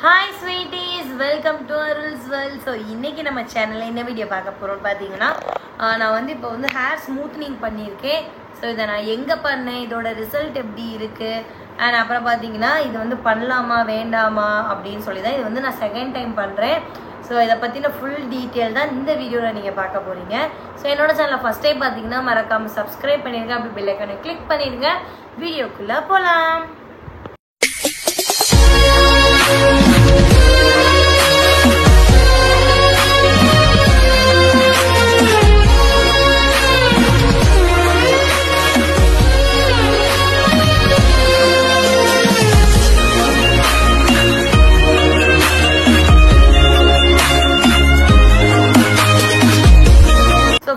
Hi sweeties, welcome to Arul's World. So இன்னைக்கு நம்ம சேனல்ல என்ன வீடியோ பார்க்க போறோம் பாத்தீங்கன்னா நான் வந்து இப்போ வந்து ஹேர் ஸ்மூத்னிங் பண்ணியிருக்கேன். ஸோ இதை நான் எங்கே பண்ணேன், இதோட ரிசல்ட் எப்படி இருக்கு, அண்ட் அப்புறம் பார்த்தீங்கன்னா இது வந்து பண்ணலாமா வேண்டாமா அப்படின்னு சொல்லி தான் இது வந்து நான் செகண்ட் டைம் பண்ணுறேன். ஸோ இதை பற்றின ஃபுல் டீட்டெயில் தான் இந்த வீடியோவில் நீங்கள் பார்க்க போகிறீங்க. ஸோ என்னோட சேனலை ஃபஸ்ட் டைம் பார்த்தீங்கன்னா மறக்காமல் சப்ஸ்கிரைப் பண்ணிடுங்க, அப்படி பெல் ஐக்கானை கிளிக் பண்ணிடுங்க. வீடியோக்குள்ளே போகலாம்.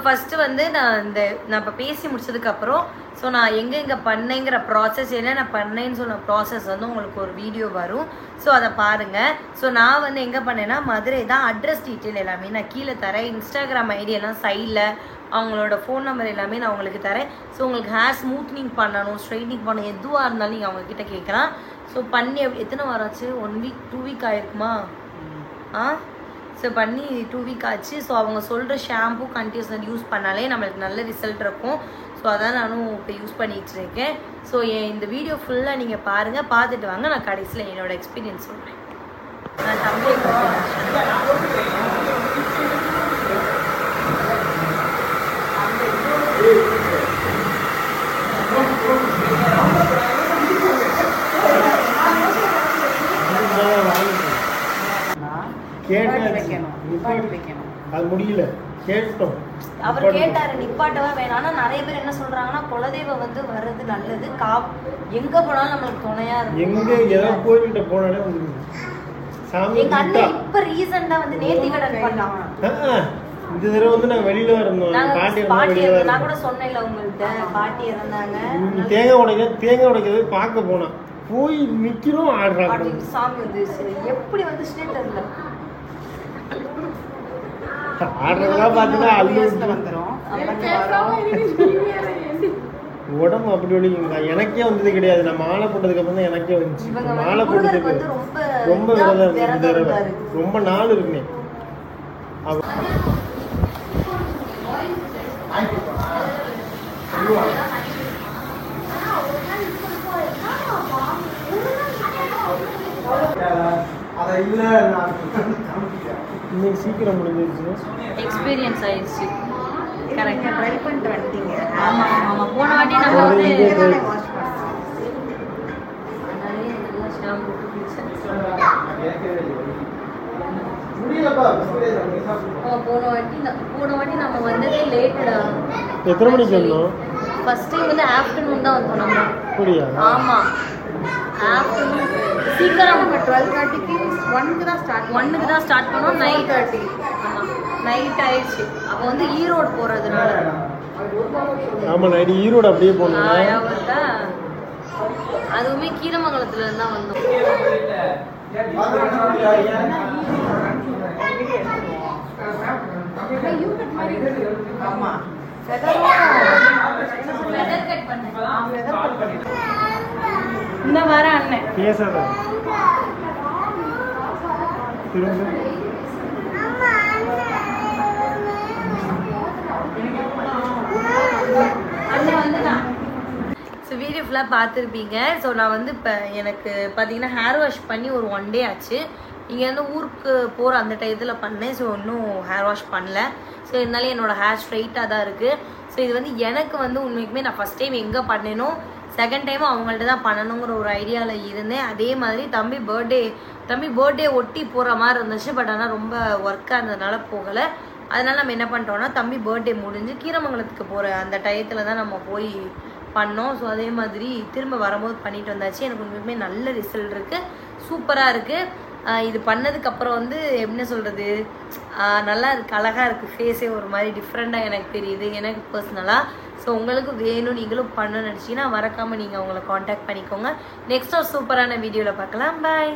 ஃபஸ்ட்டு வந்து நான் இப்போ பேசி முடிச்சதுக்கப்புறம் ஸோ நான் எங்கே பண்ணேங்கிற ப்ராசஸ் என்ன பண்ணேன்னு சொன்ன ப்ராசஸ் வந்து உங்களுக்கு ஒரு வீடியோ வரும். ஸோ அதை பாருங்கள். ஸோ நான் வந்து எங்கே பண்ணேன்னா மதுரை தான். அட்ரஸ் டீட்டெயில் எல்லாமே நான் கீழே தரேன். இன்ஸ்டாகிராம் ஐடி எல்லாம் சைடில் அவங்களோட ஃபோன் நம்பர் எல்லாமே நான் உங்களுக்கு தரேன். ஸோ உங்களுக்கு ஹேர் ஸ்மூத்னிங் பண்ணணும், ஸ்ட்ரைட்னிங் பண்ணணும், எதுவாக இருந்தாலும் நீங்கள் அவங்கக்கிட்ட கேட்கலாம். ஸோ பண்ணி எத்தனை வாரம் ஆச்சு? 1 வீக் 2 வீக் ஆகிருக்குமா? ஸோ பண்ணி 2 வீக் ஆச்சு. ஸோ அவங்க சொல்கிற ஷாம்பு கண்டிஷனர் யூஸ் பண்ணாலே நம்மளுக்கு நல்ல ரிசல்ட் இருக்கும். ஸோ அதான் நானும் இப்போ யூஸ் பண்ணிகிட்டு இருக்கேன். ஸோ இந்த வீடியோ ஃபுல்லாக நீங்கள் பாருங்கள், பார்த்துட்டு வாங்க. நான் கடைசியில் என்னோடய எக்ஸ்பீரியன்ஸ் சொல்கிறேன். நான் தம்பி அது முடியல கேட்டோம். அவர் கேட்டாரு நிப்பாட்டவா வேணாம். ஆனா நிறைய பேர் என்ன சொல்றாங்கன்னா குலதெய்வம் வந்து வர்றது நல்லது, எங்க போனாலும் நம்மளுக்கு துணையா இருக்கும். எங்க ஏதோ கோயில்கிட்ட போனாலே வந்து சாமி. எங்க அண்ணன் இப்ப ரீசெண்டா வந்து நேர்த்திக்கடன் பண்ணாங்க. இந்த தடவை வந்து நாங்க வெளியில இருந்தோம். பாட்டி நான் கூட சொன்னேன்ல உங்கள்கிட்ட, பாட்டி இருந்தாங்க. தேங்காய் உடைக்கிறது பார்க்க போனோம். போய் நிக்கிறோம் ஆடுறாங்க. சாமி வந்து எப்படி வந்து ஸ்டேட்டஸ்ல ஆடுறதெல்லாம் பார்த்துட்டா உடம்பு அப்படி ஒழிக்குங்க. எனக்கே வந்தது கிடையாது. நான் மாலை போட்டதுக்கு அப்புறம் தான் எனக்கே வந்துச்சு. மாலை போட்டதுக்கு ரொம்ப விரதம் இந்த தடவை ரொம்ப நாள் இருக்குனே. இன்னைக்கு சீக்கிரம் முடிஞ்சிருச்சு. எக்ஸ்பீரியன்ஸ் ஆயிடுச்சு. கரெக்டாக ட்ரை பண்ணிட்டு வந்துட்டீங்க. ஆமாம் ஆமாம். போன வாட்டி நம்ம வந்து போன வாட்டி நம்ம வந்ததே லேட்டடா. எத்தனை மணிக்கு வந்தோம்? ஃபர்ஸ்ட் டைம் வந்து ஆஃப்டர்நூன் தான் வந்தோம் நம்ம. அப்படியா? ஆமாம் ஆஃப்டர்நூன் சீக்கிரம் 12:30க்கு 1க்கு தான் ஸ்டார்ட் பண்ணோம். நைட் 30 நைட் ஆயிடுச்சு. அப்போ வந்து ஈரோடு போகிறதுனால. ஆமாம் நைட்டு ஈரோடு அப்படியே போனோம். அதுவுமே கீரமங்கலத்துல இருந்து தான் வந்தோம். இந்த வர அண்ணன் பேசாத திரும்ப ஸோ வீடியோ ஃபுல்லாக பார்த்துருப்பீங்க. ஸோ நான் வந்து இப்போ எனக்கு பார்த்தீங்கன்னா ஹேர் வாஷ் பண்ணி ஒரு 1 டே ஆச்சு. இங்கேருந்து ஊருக்கு போகிற அந்த டயத்தில் பண்ணேன். ஸோ இன்னும் ஹேர் வாஷ் பண்ணல. ஸோ இருந்தாலும் என்னோடய ஹேர் ஸ்ட்ரைட்டாக தான் இருக்குது. ஸோ இது வந்து எனக்கு வந்து உண்மைக்குமே நான் ஃபஸ்ட் டைம் எங்கே பண்ணேனோ செகண்ட் டைமும் அவங்கள்ட்ட தான் பண்ணணுங்கிற ஒரு ஐடியாவில் இருந்தேன். அதே மாதிரி தம்பி பர்த்டே ஒட்டி போகிற மாதிரி இருந்துச்சு. பட் ஆனால் ரொம்ப ஒர்க்காக இருந்ததுனால போகலை. அதனால் நம்ம என்ன பண்ணிட்டோம்னா தம்பி பர்த்டே முடிஞ்சு கீரமங்கலத்துக்கு போகிற அந்த டயத்தில் தான் நம்ம போய் பண்ணோம். ஸோ அதே மாதிரி திரும்ப வரும்போது பண்ணிட்டு வந்தாச்சு. எனக்கு உண்மையுமே நல்ல ரிசல்ட் இருக்குது, சூப்பராக இருக்குது. இது பண்ணதுக்கப்புறம் வந்து என்ன சொல்கிறது, நல்லா இருக்குது, அழகாக இருக்குது. ஃபேஸே ஒரு மாதிரி டிஃப்ரெண்ட்டாக எனக்கு தெரியுது எனக்கு பர்சனலாக. ஸோ உங்களுக்கு வேணும், நீங்களும் பண்ணணும்னு நினச்சிங்கன்னா மறக்காமல் நீங்கள் அவங்கள காண்டாக்ட் பண்ணிக்கோங்க. நெக்ஸ்ட் ஒரு சூப்பரான வீடியோவில் பார்க்கலாம். பாய்.